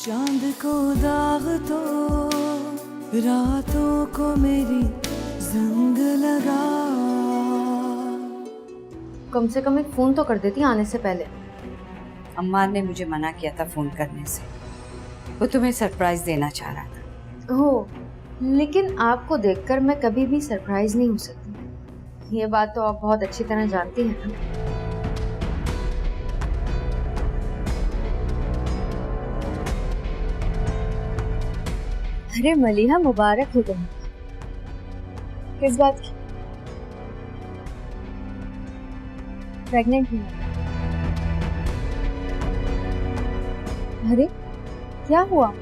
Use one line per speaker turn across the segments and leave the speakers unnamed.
चांद को दाग तो रातों को मेरी जंग लगा।
कम से कम एक फोन तो कर देती आने से पहले।
अम्मा ने मुझे मना किया था फोन करने से, वो तुम्हें सरप्राइज देना चाह रहा था।
हो, लेकिन आपको देखकर मैं कभी भी सरप्राइज नहीं हो सकती। ये बात तो आप बहुत अच्छी तरह जानती हैं ना। अरे मलिहा, मुबारक हो तुम्हें। किस बात की? प्रेग्नेंट हूँ। अरे क्या हुआ?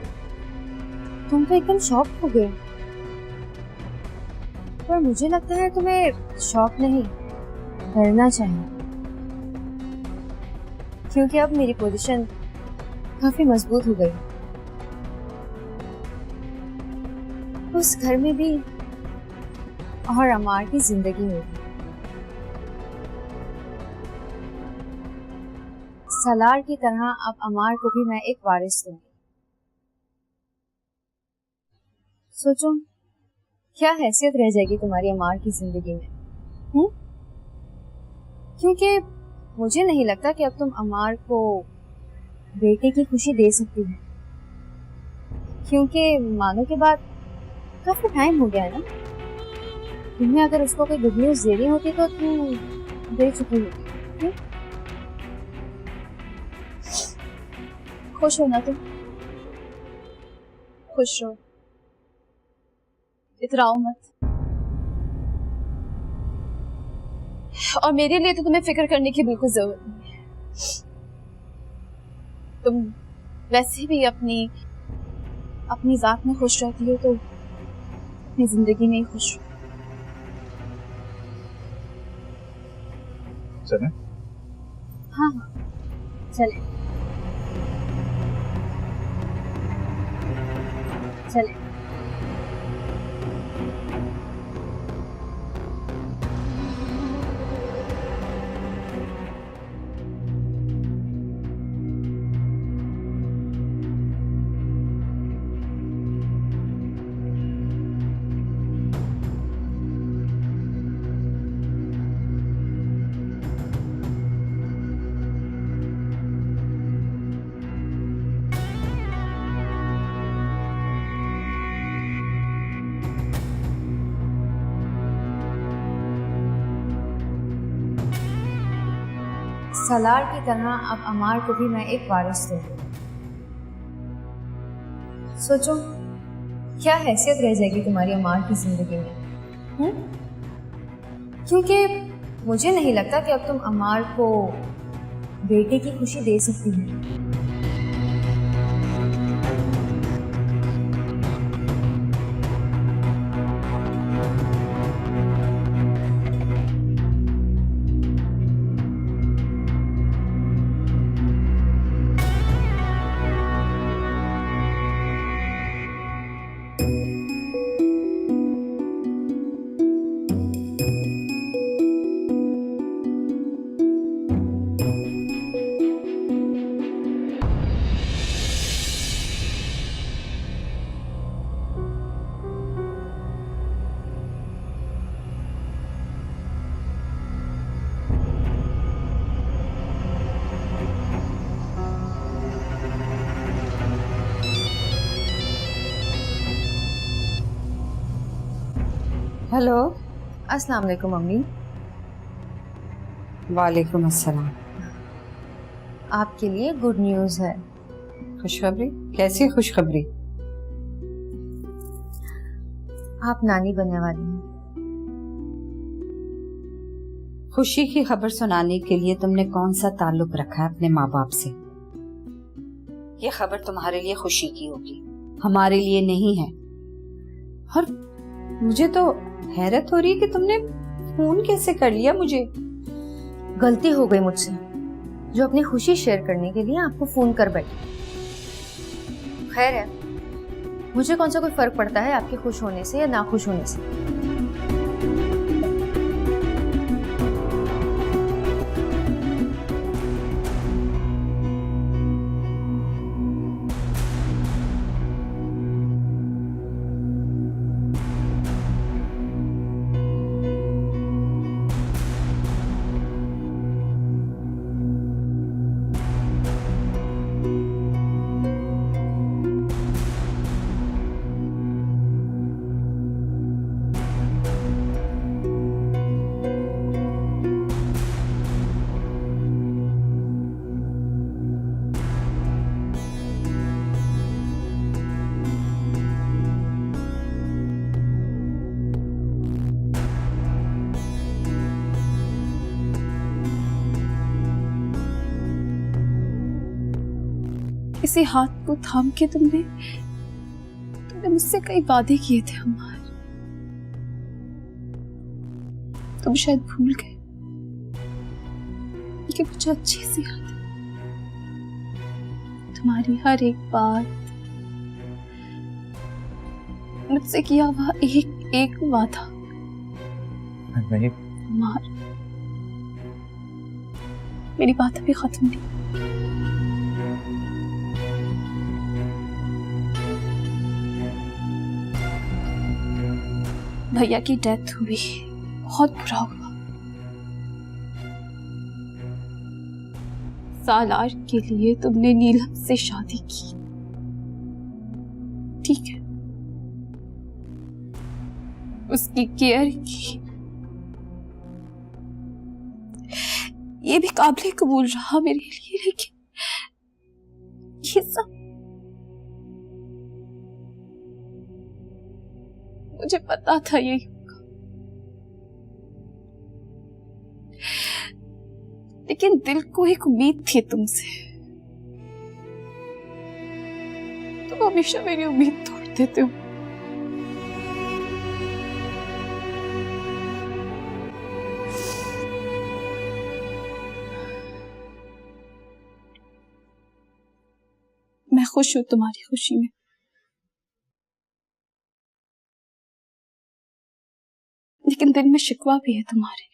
तुम तो एकदम शॉक हो गए। पर मुझे लगता है तुम्हें शॉक नहीं, डरना चाहिए, क्योंकि अब मेरी पोजीशन काफी मजबूत हो गई। उस घर में भी और अमार की जिंदगी में भी। सलार की तरह अब अमार को भी मैं एक वारिस दूंगी। सोचो क्या हैसियत रह जाएगी तुम्हारी अमार की जिंदगी में, क्योंकि मुझे नहीं लगता कि अब तुम अमार को बेटे की खुशी दे सकती हो, क्योंकि मानो के बाद काफी टाइम हो गया है ना। तुम्हें अगर उसको कोई गुड न्यूज देनी होती तो तुम दे चुकी होती। खुश हो ना तुम? खुश रहो, इतराओ मत। और मेरे लिए तो तुम्हें फिक्र करने की बिल्कुल जरूरत नहीं है। तुम वैसे भी अपनी जात में खुश रहती हो, तो अपनी जिंदगी में ही खुश रहो।
चलें?
हाँ, चले चले। सलार की तरह अब अमार को भी मैं एक वारिस दूंगी। सोचो क्या हैसियत रह जाएगी तुम्हारी अमार की जिंदगी में, क्योंकि मुझे नहीं लगता कि अब तुम अमार को बेटे की खुशी दे सकती हो।
हेलो।
अस्सलाम वालेकुम मम्मी।
वालेकुम अस्सलाम।
आपके लिए गुड न्यूज़ है।
खुशखबरी? कैसी खुशखबरी?
आप नानी बनने वाली हैं।
खुशी की खबर सुनाने के लिए तुमने कौन सा ताल्लुक रखा है अपने माँ बाप से? ये खबर तुम्हारे लिए खुशी की होगी, हमारे लिए नहीं है। और मुझे तो हैरत हो रही है कि तुमने फोन कैसे कर लिया मुझे।
गलती हो गई मुझसे, जो अपनी खुशी शेयर करने के लिए आपको फोन कर बैठी। खैर है, मुझे कौन सा कोई फर्क पड़ता है आपके खुश होने से या ना खुश होने से।
इसी हाथ को थाम के तुमने मुझसे कई वादे किए थे अम्मार। तुम शायद भूल गए, लेकिन मुझे अच्छी सी याद है तुम्हारी हर एक बात, मुझसे किया हुआ एक एक वादा।
नहीं
अम्मार, मेरी बात अभी खत्म नहीं। भैया की डेथ हुई, बहुत बुरा हुआ। सालार के लिए तुमने नीलम से शादी की, ठीक है, उसकी केयर की, ये भी काबिल कबूल रहा मेरे लिए, लेकिन ये सब मुझे पता था यही होगा, लेकिन दिल को एक उम्मीद थी तुमसे। तुम हमेशा मेरी उम्मीद तोड़ देते हो। मैं खुश हूं तुम्हारी खुशी में, लेकिन दिल में शिकवा भी है तुम्हारे लिए।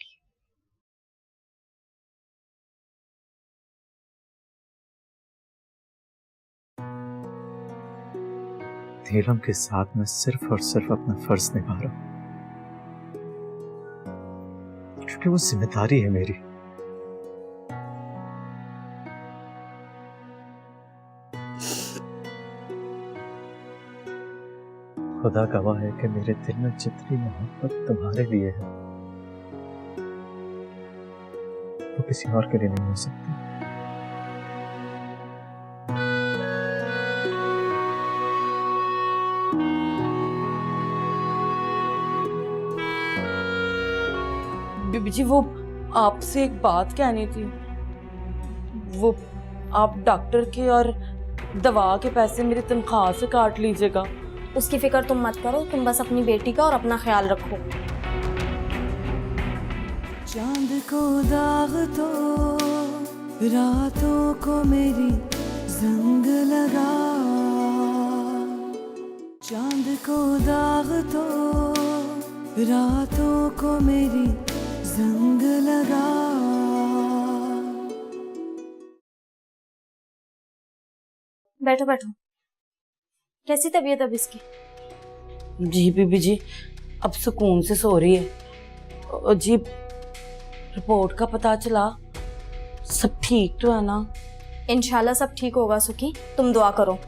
नीलम के साथ मैं सिर्फ और सिर्फ अपना फर्ज निभा रहा हूं, क्योंकि वो जिम्मेदारी है मेरी। खुदा गवाह है कि मेरे दिल में जितनी मोहब्बत तुम्हारे लिए है, वो किसी और के लिए नहीं हो सकती।
बीबी जी, वो आपसे एक बात कहनी थी। वो आप डॉक्टर के और दवा के पैसे मेरी तनख्वाह से काट लीजिएगा।
उसकी फिक्र तुम मत करो, तुम बस अपनी बेटी का और अपना ख्याल रखो।
चांद को दाग तो रातों को मेरी जंग लगा, चांद को दाग तो रातों को मेरी जंग लगा।
बैठो बैठो, कैसी तबीयत अब इसकी?
जी बीबी जी, अब सुकून से सो रही है। जी, रिपोर्ट का पता चला, सब ठीक तो है ना?
इंशाल्लाह सब ठीक होगा सुखी, तुम दुआ करो।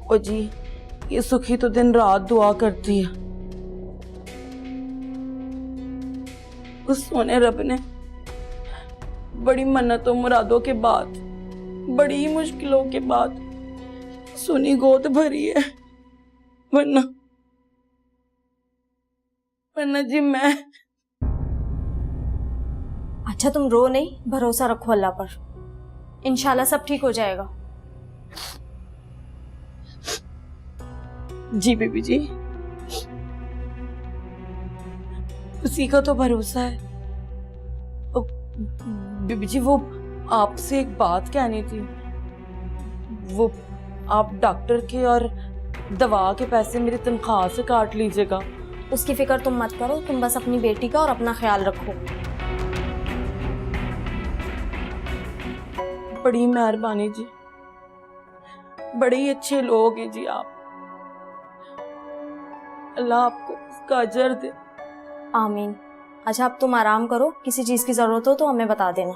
ओ जी, ये सुखी तो दिन रात दुआ करती है। उस सोने रब ने बड़ी मन्नतों मुरादों के बाद, बड़ी मुश्किलों के बाद सुनी गोद भरी है। वरना जी मैं।
अच्छा तुम रो नहीं, भरोसा रखो अल्लाह पर, इंशाल्लाह सब ठीक हो जाएगा।
जी बीबी जी, उसी का तो भरोसा है। बीबी जी, वो आपसे एक बात कहनी थी। वो आप डॉक्टर के और दवा के पैसे मेरी तनख्वाह से काट लीजिएगा।
उसकी फिक्र तुम मत करो, तुम बस अपनी बेटी का और अपना ख्याल रखो।
बड़ी मेहरबानी जी, बड़े ही अच्छे लोग हैं जी आप। अल्लाह आपको इसका अजर दे।
आमीन। अच्छा अब तुम आराम करो, किसी चीज की जरूरत हो तो हमें बता देना।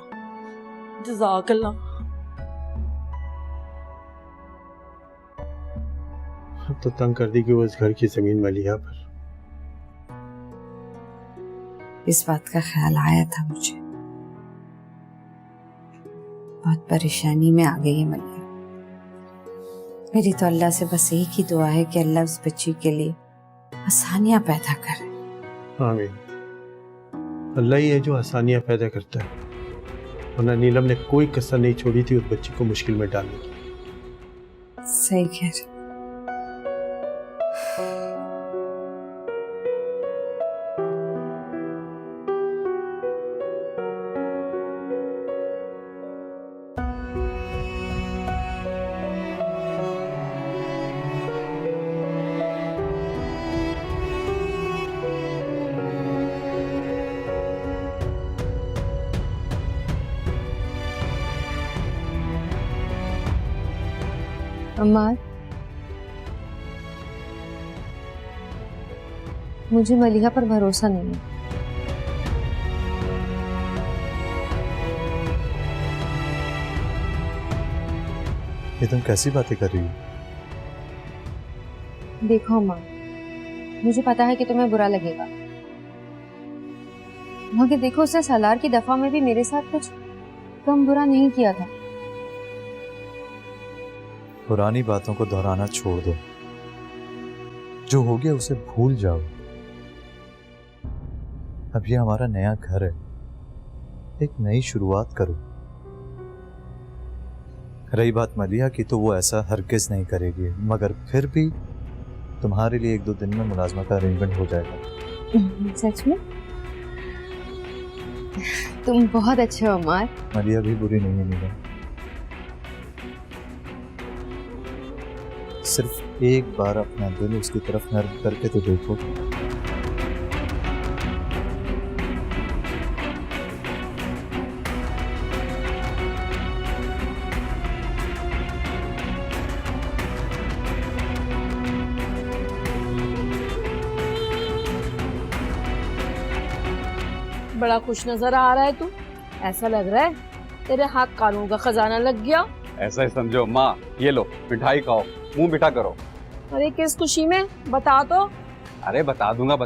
जज़ाकल्लाह।
अब तो तंग कर दी कि वो इस घर की जमीन मलिया पर।
इस बात का ख्याल आया था मुझे, बहुत परेशानी में आ गई है मलिया। मेरी तो अल्लाह से बस एक ही दुआ है कि अल्लाह उस बच्ची के लिए आसानियां पैदा करे।
आमीन। अल्लाह ही है जो आसानियां पैदा करता है। वरना नीलम ने कोई कसर नहीं छोड़ी थी उस बच्ची को मुश्किल में डालने की।
सही कह रहे।
अम्मार, मुझे मलिहा पर भरोसा नहीं है।
ये तुम कैसी बातें कर रही हो?
देखो अम्मा, मुझे पता है कि तुम्हें बुरा लगेगा, मगर देखो उसने सालार की दफा में भी मेरे साथ कुछ कम बुरा नहीं किया था।
पुरानी बातों को दोहराना छोड़ दो, जो हो गया उसे भूल जाओ। अब ये हमारा नया घर है, एक नई शुरुआत करो। रही बात मलिहा की, तो वो ऐसा हरगिज नहीं करेगी, मगर फिर भी तुम्हारे लिए 1-2 दिन में मुलाजमा का अरेंजमेंट हो जाएगा।
सच में? तुम बहुत अच्छे हो अम्मार।
मलिहा भी बुरी नहीं है नीलम, सिर्फ एक बार अपना दिल उसकी तरफ नर्म करके तो देखो।
बड़ा खुश नजर आ रहा है तू, ऐसा लग रहा है तेरे हाथ कानों का खजाना लग गया।
ऐसा ही समझो माँ, ये लो मिठाई खाओ, मुंह मीठा करो।
अरे किस खुशी में, बता तो।
अरे बता दूंगा,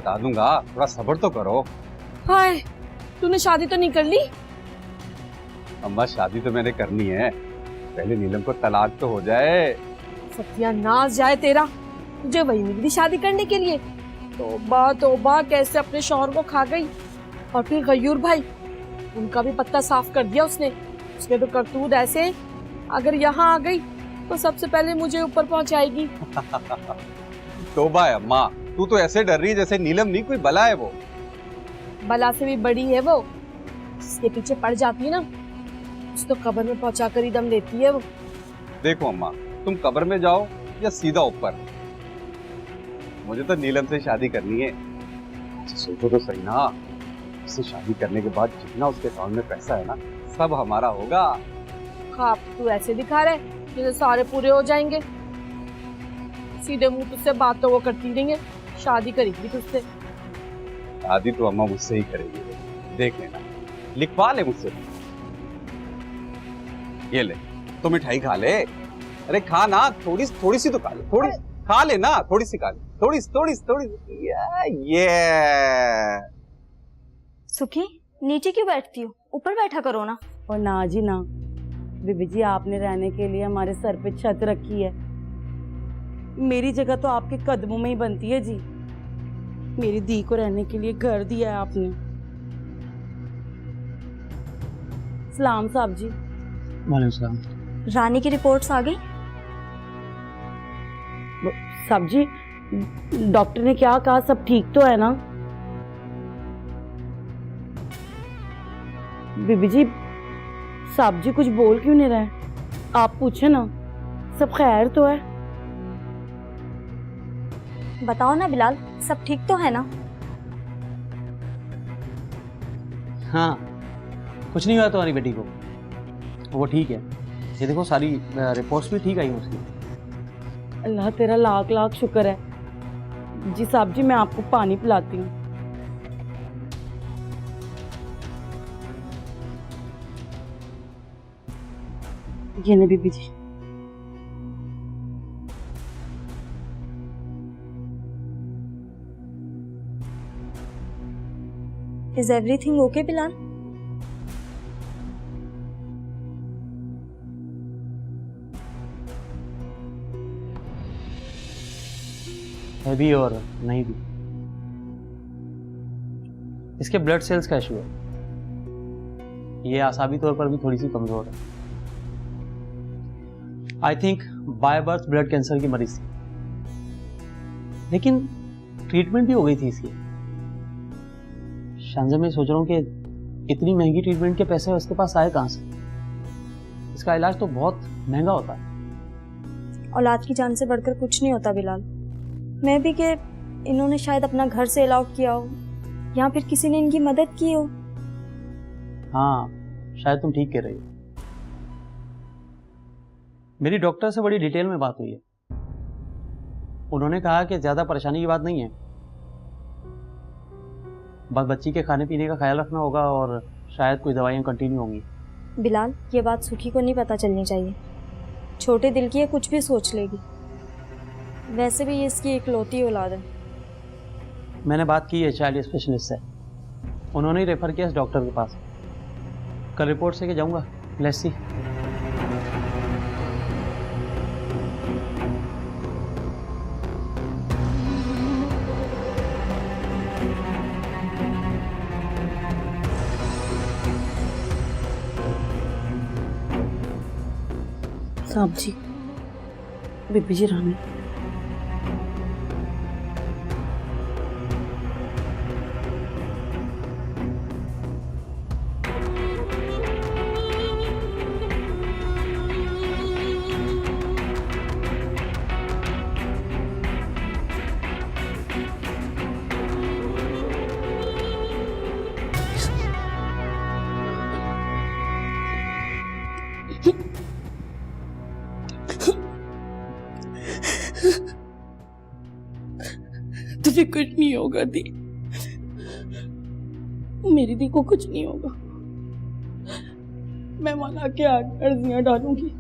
थोड़ा सब्र तो करो।
हाय, तूने शादी तो नहीं कर ली?
अम्मा शादी तो मैंने करनी है, पहले नीलम को तलाक तो हो जाए।
सत्यानाश जाए तेरा, तुझे वही मिली शादी करने के लिए। तौबा कैसे अपने शौहर को खा गई। और फिर गयूर भाई, उनका भी पत्ता साफ कर दिया उसने। उसके तो करतूत ऐसे, अगर यहाँ आ गई तो सबसे पहले मुझे ऊपर पहुंचाएगी।
तौबा है अम्मा, तू तो ऐसे डर रही है जैसे नीलम नहीं कोई बला है। वो
बला से भी बड़ी है वो, जिसके पीछे पड़ जाती है ना, उस तो कब्र में पहुंचा कर ही दम लेती है वो।
देखो अम्मा, तुम कब्र में जाओ या सीधा ऊपर, मुझे तो नीलम से शादी करनी है। सोचो तो सही ना, उससे शादी करने के बाद जितना उसके अकाउंट में पैसा है ना, सब हमारा होगा।
ख्वाब तू ऐसे दिखा रहे जैसे सारे पूरे हो जाएंगे। सीधे मुंह तुझसे बात तो वो करती नहीं है, शादी करेगी तुझसे।
शादी तो अम्मा मुझसे ही करेगी, देख लेना, लिखवा ले मुझसे। ये ले, तो मिठाई खा ले। अरे खा ना, थोड़ी सी तो खा ले, थोड़ी खा ले ना, थोड़ी सी खा ले, थोड़ी। ये
सुखी, नीचे क्यों बैठती हो, ऊपर बैठा करो ना।
और ना जी ना, बीबी जी आपने रहने के लिए हमारे सर पे छत रखी है, मेरी जगह तो आपके कदमों में ही बनती है जी। मेरी दी को रहने के लिए घर दिया है आपने। सलाम साहब जी।
वालेकुम सलाम।
रानी की रिपोर्ट्स आ गई?
साहब जी, डॉक्टर ने क्या कहा, सब ठीक तो है ना? बीबी जी, साहब जी कुछ बोल क्यों नहीं रहे? आप पूछे ना, सब खैर तो है?
बताओ ना बिलाल, सब ठीक तो है ना?
हाँ, कुछ नहीं हुआ तुम्हारी बेटी को, वो ठीक है। ये देखो सारी रिपोर्ट्स भी ठीक आई हैं उसकी।
अल्लाह तेरा लाख लाख शुक्र है। जी साहब जी, मैं आपको पानी पिलाती हूँ। ये ना बीबी जी।
Is everything okay Bilal?
है भी और नहीं भी। इसके ब्लड सेल्स का इशू है, ये आसाबी तौर पर भी थोड़ी सी कमजोर है। I think by birth blood cancer की मरीज थी, लेकिन ट्रीटमेंट भी हो गई थी इसकी। शांजा, मैं सोच रहा हूँ कि इतनी महंगी ट्रीटमेंट के पैसे उसके पास आए कहाँ से? इसका इलाज तो बहुत महंगा होता है।
औलाद की जान से बढ़कर कुछ नहीं होता बिलाल। मैं भी कि इन्होंने शायद अपना घर से अलाउट किया हो या फिर किसी ने इनकी मदद की हो।
हाँ, शायद तुम ठीक कह रही हो। मेरी डॉक्टर से बड़ी डिटेल में बात हुई है। उन्होंने कहा कि ज्यादा परेशानी की बात नहीं है, बस बच्ची के खाने पीने का ख्याल रखना होगा और शायद कोई दवाइयाँ कंटिन्यू होंगी।
बिलाल, ये बात सुखी को नहीं पता चलनी चाहिए। छोटे दिल की है, कुछ भी सोच लेगी। वैसे भी ये इसकी इकलौती औलाद है।
मैंने बात की है चाइल्ड स्पेशलिस्ट से, उन्होंने ही रेफर किया इस डॉक्टर के पास। कल रिपोर्ट से के जाऊंगा। Let's see.
साहब जी, बीबी जी रानी।
तुझे कुछ नहीं होगा दी, मेरी दी को कुछ नहीं होगा। मैं मौला के आगे अर्जियां डालूंगी।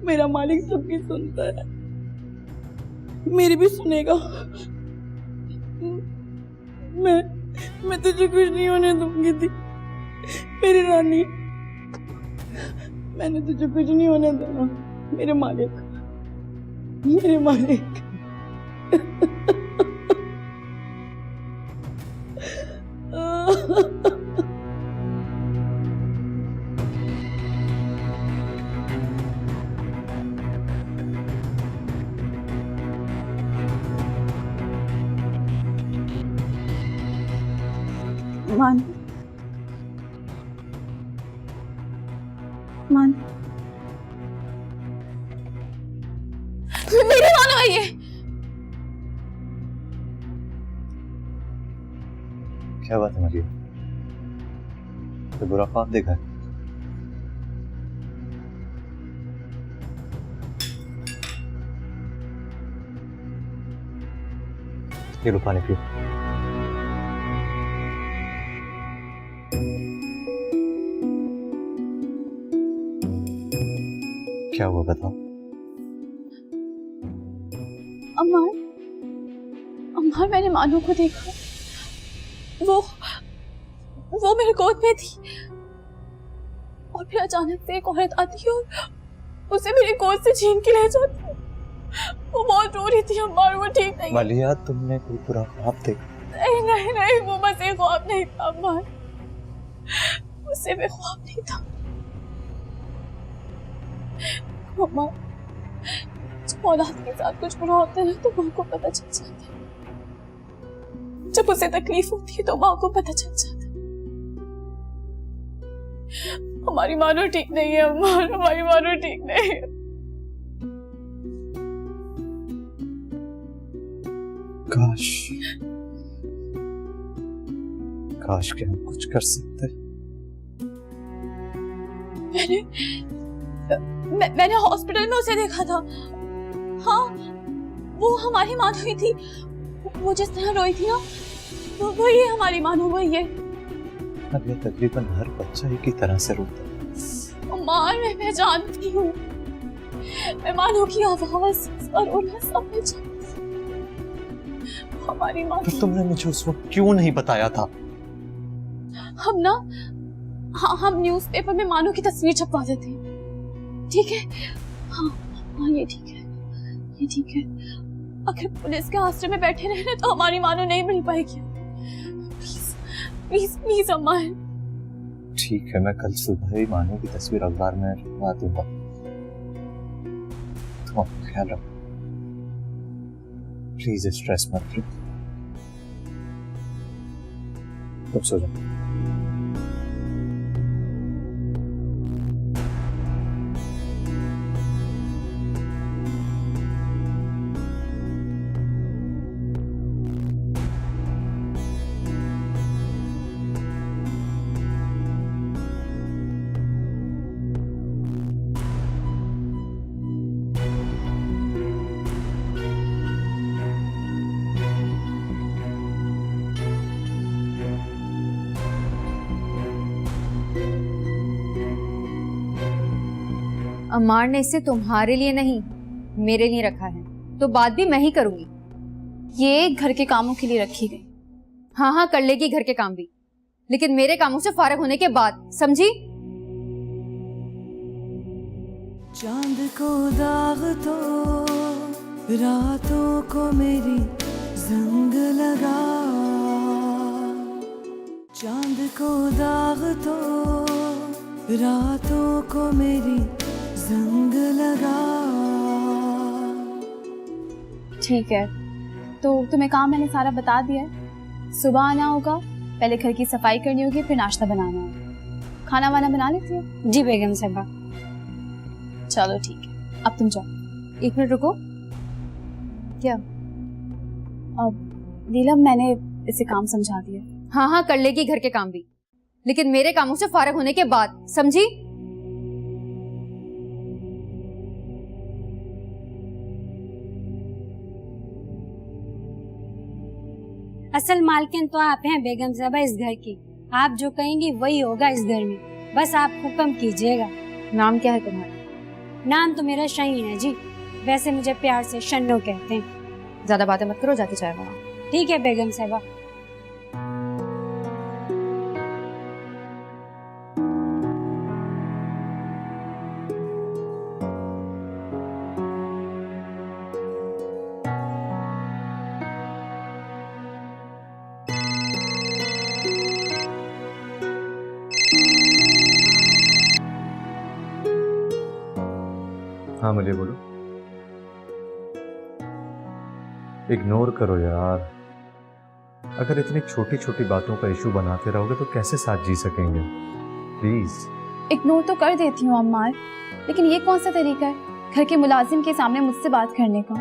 मेरा मालिक सबकी सुनता है, मेरी भी सुनेगा। मैं तुझे कुछ नहीं होने दूंगी दी, मेरी रानी। मैंने तुझे कुछ नहीं होने देना, मेरे मालिक, मेरे मालिक।
मान मेरे मानो है ये।
क्या बात है मरिया, तो बुरा ख्वाब देखा है? ये लो पानी पियो। क्या हुआ बताओ?
अम्मार, मैंने मानू को देखा। वो मेरे गोद में थी और फिर अचानक से एक औरत आती है और उसे मेरी गोद से छीन के ले जाती है। वो बहुत रो रही थी अम्मार, वो ठीक नहीं।
मलिया, तुमने कोई बुरा ख्वाब देखा?
नहीं, वो बस एक ख्वाब नहीं था अम्मार, उससे भी ख्वाब नहीं था। अम्मा, जब औलाद के साथ कुछ बुरा होता है ना तो माँ को पता चल जाता है। जब उसे तकलीफ होती है तो माँ को पता चल जाता है। हमारी मानो ठीक नहीं है अम्मा, हमारी मानो ठीक नहीं है।
काश कि हम कुछ कर सकते।
मैंने हॉस्पिटल में उसे देखा था। हाँ, वो हमारी मानो ही थी। वो जिस तरह रोई थी ना, वो ये हमारी मानो, वो ये।
अब ये तकरीबन हर बच्चा ही की तरह से रोता है।
माँ, मैं जानती हूँ, मैं मानो की आवाज और रोना सब मैं जानती हूँ। हमारी माँ।
तो तुमने मुझे उस वक्त क्यों नहीं बताया था?
हम न्यूज़पेपर में मानो की तस्वीर छपवा देते हैं, ठीक है? हाँ, ये ठीक है, ये ठीक है। अगर पुलिस के आश्रय में बैठे रहने तो हमारी मानो नहीं मिल पाएगी। प्लीज प्लीज प्लीज अम्मा,
ठीक है, मैं कल सुबह ही मानू की तस्वीर अखबार में छपवा दूंगा। तुम अपना ख्याल रखो, प्लीज स्ट्रेस मत लो। तुम सो जाओ।
अम्मार ने इसे तुम्हारे लिए नहीं मेरे लिए रखा है, तो बात भी मैं ही करूंगी।
ये घर के कामों के लिए रखी गई।
हाँ हाँ, कर लेगी घर के काम भी, लेकिन मेरे कामों से फारिग होने के बाद, समझी?
चांद को दाग तो रातों को मेरी जंग लगा, चांद को दाग तो रातों को मेरी जंग लगा।
ठीक है, तो तुम्हें काम मैंने सारा बता दिया है। सुबह आना होगा, पहले घर की सफाई करनी होगी, फिर नाश्ता बनाना होगा। खाना वाना बना लेती हो?
जी बेगम साहबा।
चलो ठीक है, अब तुम जाओ।
1 मिनट रुको। क्या?
अब नीलम, मैंने इसे काम समझा दिया।
हाँ हाँ, कर लेगी घर के काम भी, लेकिन मेरे कामों से फारिग होने के बाद, समझी?
असल मालकिन तो आप हैं बेगम साहबा इस घर की। आप जो कहेंगी वही होगा इस घर में, बस आप हुक्म कीजिएगा।
नाम क्या है तुम्हारा?
नाम तो मेरा शाहीन है जी, वैसे मुझे प्यार से शन्नो कहते हैं।
ज्यादा बातें मत करो, जाके चाय बनाओ।
ठीक है बेगम साहबा।
हाँ मलिया बोलो। इग्नोर करो यार, अगर इतनी छोटी छोटी बातों का इशू बनाते रहोगे तो कैसे साथ जी सकेंगे? प्लीज।
इग्नोर तो कर देती हूँ अम्मार, लेकिन ये कौन सा तरीका है घर के मुलाजिम के सामने मुझसे बात करने का?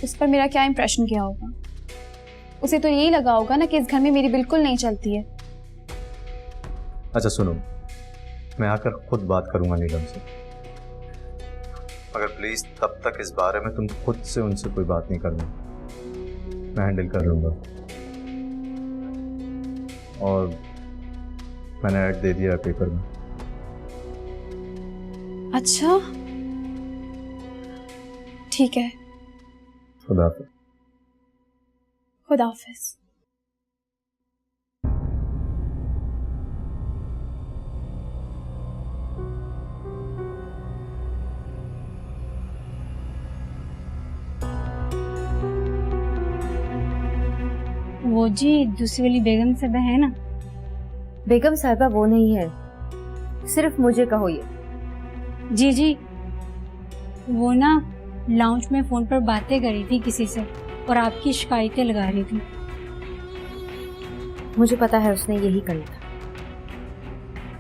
उस पर मेरा क्या इंप्रेशन किया होगा? उसे तो यही लगा होगा ना कि इस घर में मेरी बिल्कुल नहीं चलती है।
अच्छा सुनो, मैं आकर खुद बात करूंगा नीलम से, मगर प्लीज तब तक इस बारे में तुम खुद से उनसे कोई बात नहीं करना, मैं हैंडल कर लूंगा। और मैंने ऐड दे दिया है पेपर में।
अच्छा ठीक है,
खुदा हाफिज।
खुदा हाफिज।
वो जी दूसरी वाली बेगम साहबा है ना?
बेगम साहिबा वो नहीं है, सिर्फ मुझे कहो ये।
जी जी, वो ना लाउंज में फोन पर बातें कर रही थी किसी से और आपकी शिकायतें लगा रही थी।
मुझे पता है उसने यही करना था,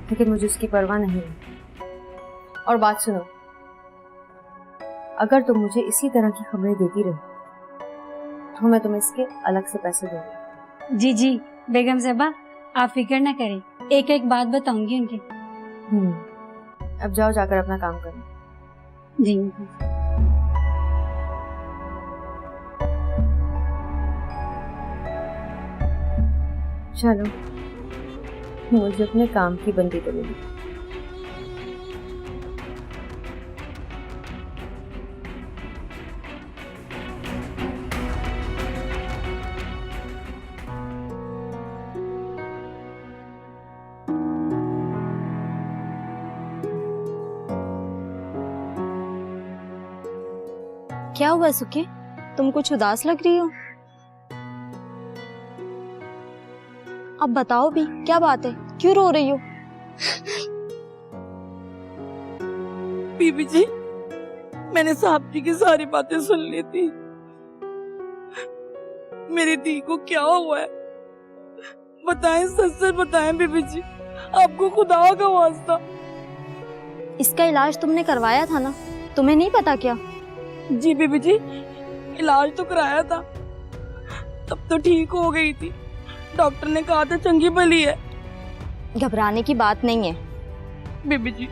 लेकिन मुझे उसकी परवाह नहीं है। और बात सुनो, अगर तुम मुझे इसी तरह की खबरें देती रही तो मैं तुम्हें इसके अलग से पैसे दूंगी।
जी जी बेगम साहबा, आप फिक्र ना करें, एक एक बात बताऊंगी उनकी।
अब जाओ, जाकर अपना काम करो।
जी।
चलो, मुझे अपने काम की बंदी तो मिली।
क्या हुआ सुखे, तुम कुछ उदास लग रही हो? अब बताओ भी, क्या बात है, क्यों रो रही हो?
बीबी जी, मैंने साहब जी की सारी बातें सुन ली थी। मेरी दी को क्या हुआ है बताएं, सच सच बताएं बीबी जी, आपको खुदा का वास्ता।
इसका इलाज तुमने करवाया था ना, तुम्हें नहीं पता क्या?
जी बीबी जी, इलाज तो कराया था, तब तो ठीक हो गई थी। डॉक्टर ने कहा था चंगी भली है।
घबराने की बात नहीं है
बीबी जी,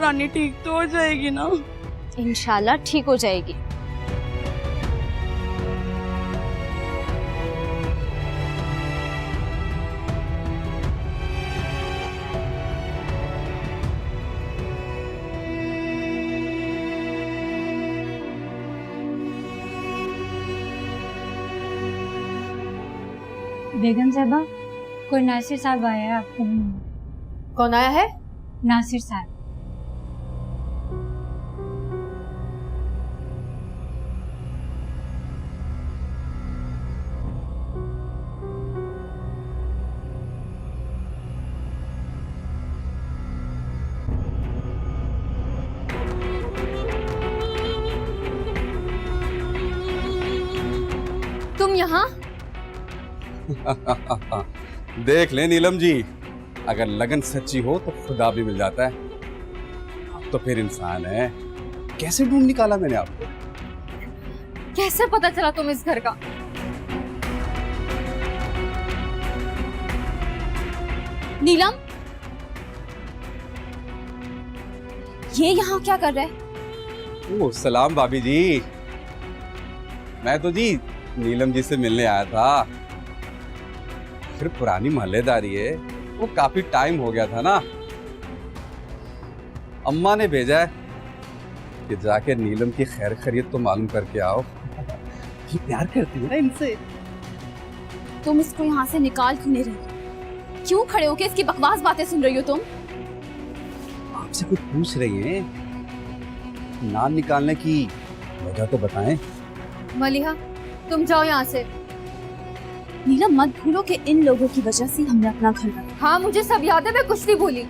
रानी ठीक तो हो जाएगी ना?
इंशाल्लाह ठीक हो जाएगी।
बेगम साहबा, कोई नासिर साहब आया है आपको मिलने।
कौन आया है?
नासिर साहब।
तुम यहाँ?
देख ले नीलम जी, अगर लगन सच्ची हो तो खुदा भी मिल जाता है। आप तो फिर इंसान है। कैसे ढूंढ निकाला मैंने आपको?
कैसे पता चला तुम इस घर का? नीलम, ये यहाँ क्या कर रहा है?
ओह सलाम भाभी जी। मैं तो जी नीलम जी से मिलने आया था। फिर पुरानी मोहल्लेदारी है, वो काफी टाइम हो गया था ना। अम्मा ने भेजा है कि जाके नीलम की खैर खैरियत तो मालूम करके आओ। ये प्यार करती है ना इनसे।
तुम इसको यहाँ से निकाल क्यों नहीं रही? क्यों खड़े होके इसकी बकवास बातें सुन रही हो तुम?
आपसे कुछ पूछ रही हैं? नाम निकालने की वजह तो बताएं।
मलिहा, तुम जाओ यहाँ से। नीलम, मत भूलो कि इन लोगों की वजह से हमने अपना घर बनाया। हाँ मुझे सब याद है, मैं कुछ नहीं भूली।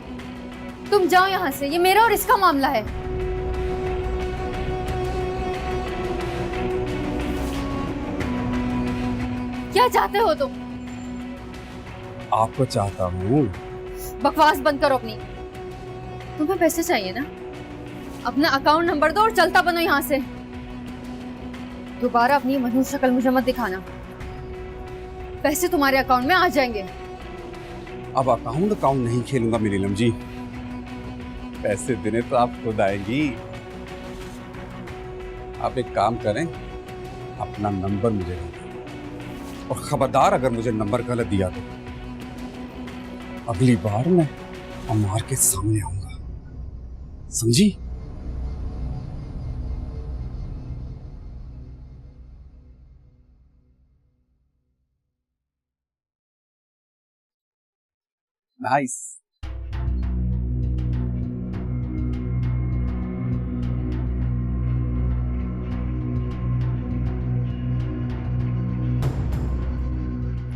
तुम जाओ यहाँ से, ये मेरा और इसका मामला है। क्या चाहते हो तुम?
आपको चाहता हूँ।
बकवास बंद करो अपनी। तुम्हें पैसे चाहिए ना? अपना अकाउंट नंबर दो और चलता बनो यहाँ से। दोबारा अपनी मधुर शक्ल मुझे मत दिखाना। पैसे तुम्हारे अकाउंट में आ जाएंगे।
अब अकाउंट नहीं खेलूंगा नीलम जी। पैसे देने तो आप खुद आएंगी। आप एक काम करें, अपना नंबर मुझे दे और खबरदार अगर मुझे नंबर गलत दिया तो अगली बार मैं अम्मार के सामने आऊंगा, समझी? नाइस।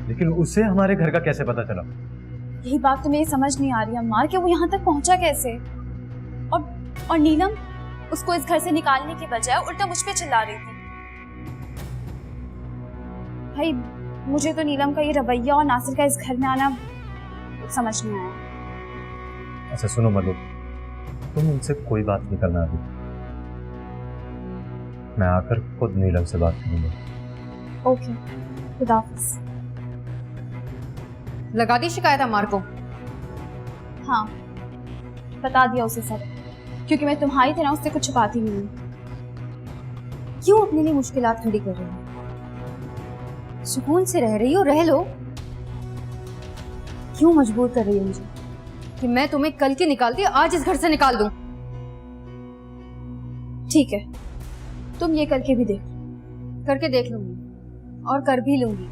लेकिन उसे हमारे घर का कैसे पता चला?
यही बात तो मेरी समझ नहीं आ रही अम्मार, कि वो यहाँ तक पहुंचा कैसे? और नीलम उसको इस घर से निकालने की बजाय उल्टा मुझ पे चिल्ला रही थी। भाई मुझे तो नीलम का ये रवैया और नासिर का इस घर में आना समझ नहीं आया।
अच्छा सुनो मधु, तुम उनसे कोई बात नहीं करना अभी। मैं आकर खुद नीलम से बात करूंगा।
ओके, खुदा हाफिज।
लगा दी शिकायत अमार को?
हाँ, बता दिया उसे सब, क्योंकि मैं तुम्हारी तरह उससे कुछ छुपाती नहीं हूँ।
क्यों अपने लिए मुश्किलात खड़ी कर रही हो? सुकून से रह रही हो, रह लो। क्यों मजबूर कर रही हो मुझे कि मैं तुम्हें कल की निकालती आज इस घर से निकाल दूं?
ठीक है, तुम ये करके भी देख।
करके देख लूंगी और कर भी लूंगी,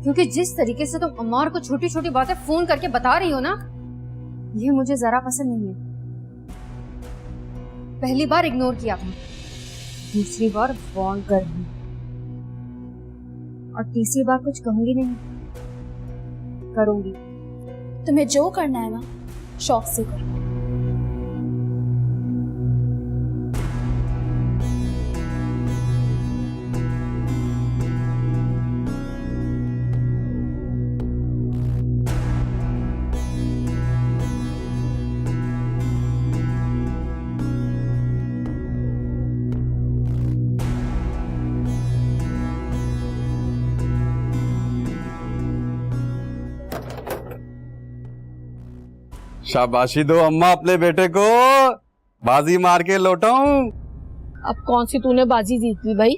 क्योंकि जिस तरीके से तुम अम्मार को छोटी छोटी बातें फोन करके बता रही हो ना, ये मुझे जरा पसंद नहीं है। पहली बार इग्नोर किया था, दूसरी बार वार्न कर दी, और तीसरी बार कुछ कहूंगी नहीं।
करूंगी। तुम्हें जो करना है ना शौक से करो।
शाबाशी दो अम्मा अपने बेटे को, बाजी मार के लौटाऊं।
अब कौन सी तूने बाजी जीत ली भाई?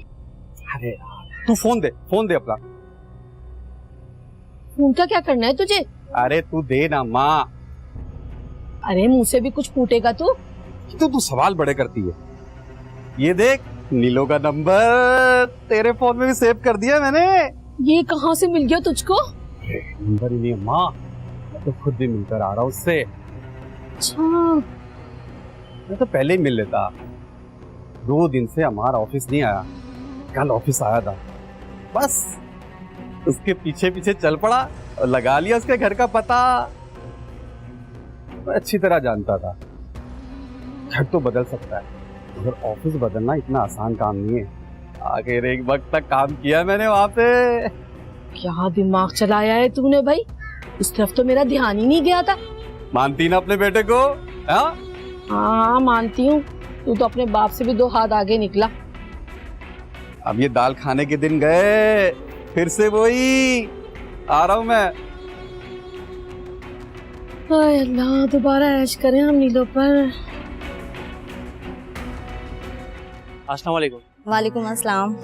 अरे तू फोन दे अपना।
फोन का क्या करना है तुझे?
अरे तू दे ना माँ।
अरे मुंह से भी कुछ फूटेगा
तू सवाल बड़े करती है। ये देख नीलो का नंबर तेरे फोन में भी सेव कर दिया मैंने।
ये कहाँ से मिल गया तुझको?
नंबर ही नहीं अम्मा, मैं तो खुद भी मिलकर आ रहा हूँ उससे।
अच्छा,
मैं तो पहले ही मिल लेता। 2 दिन से हमारा ऑफिस नहीं आया, कल ऑफिस आया था, बस उसके पीछे पीछे चल पड़ा और लगा लिया उसके घर का पता। मैं अच्छी तरह जानता था घर तो बदल सकता है मगर ऑफिस बदलना इतना आसान काम नहीं है। आखिर एक वक्त तक काम किया मैंने वहां पे।
क्या दिमाग चलाया है तूने भाई? इस तरफ तो मेरा ध्यान ही नहीं गया था।
मानती ना अपने बेटे को?
हाँ मानती हूँ, तू तो अपने बाप से भी 2 हाथ आगे निकला।
अब ये दाल खाने के दिन गए, फिर से वही आ रहा हूं मैं।
हाय अल्लाह, दोबारा ऐश करें हम नीलों पर।
अस्सलाम वालेकुम।
वालेकुम अस्सलाम।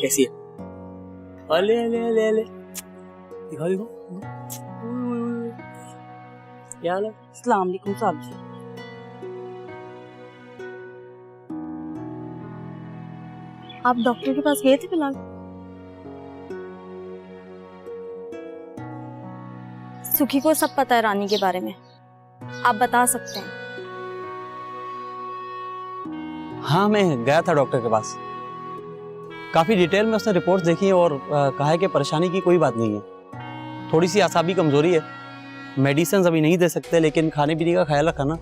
कैसी है? अले अले अले अले, दिखाओ दिखाओ। क्या हाल है?
अस्सलाम वालेकुम साहब जी।
आप डॉक्टर के पास गए थे बिलाल? सुखी को सब पता है रानी के बारे में, आप बता सकते हैं।
हाँ मैं गया था डॉक्टर के पास, काफ़ी डिटेल में उसने रिपोर्ट्स देखी और कहा है कि परेशानी की कोई बात नहीं है, थोड़ी सी आसाबी कमज़ोरी है, मेडिसिन अभी नहीं दे सकते लेकिन खाने पीने का ख्याल रखा ना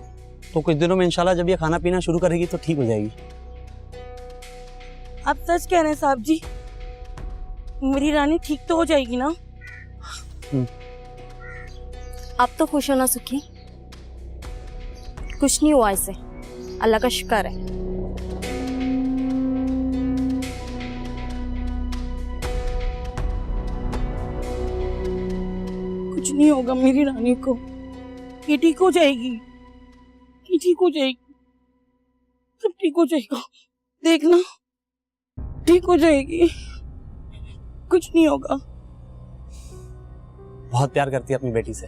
तो कुछ दिनों में इंशाल्लाह जब ये खाना पीना शुरू करेगी तो ठीक हो जाएगी।
आप सच कह रहे हैं साहब जी? मेरी रानी ठीक तो हो जाएगी ना?
आप तो खुश हो ना सुखी? कुछ नहीं हुआ इसे, अल्लाह का शुक्र है।
कुछ नहीं होगा मेरी रानी को, ये ठीक हो जाएगी, ये ठीक हो जाएगी, सब ठीक हो जाएगा, देखना ठीक हो जाएगी, कुछ नहीं होगा।
बहुत प्यार करती है अपनी बेटी से।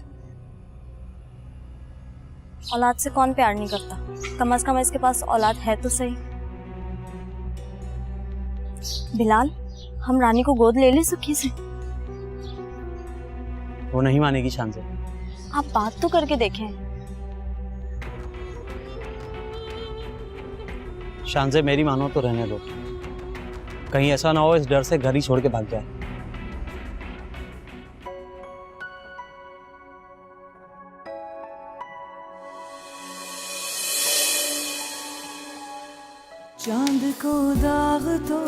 औलाद से कौन प्यार नहीं करता, कम से कम इसके पास औलाद है तो सही। बिलाल, हम रानी को गोद ले ले सुखी से?
वो नहीं मानेगी शान से।
आप बात तो करके देखें।
शान से मेरी मानो तो रहने दो, कहीं ऐसा ना हो इस डर से घर ही छोड़ के भाग जाए।
चांद को दाग तो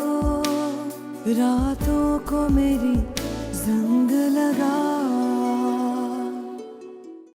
रातों को मेरी जंग लगा।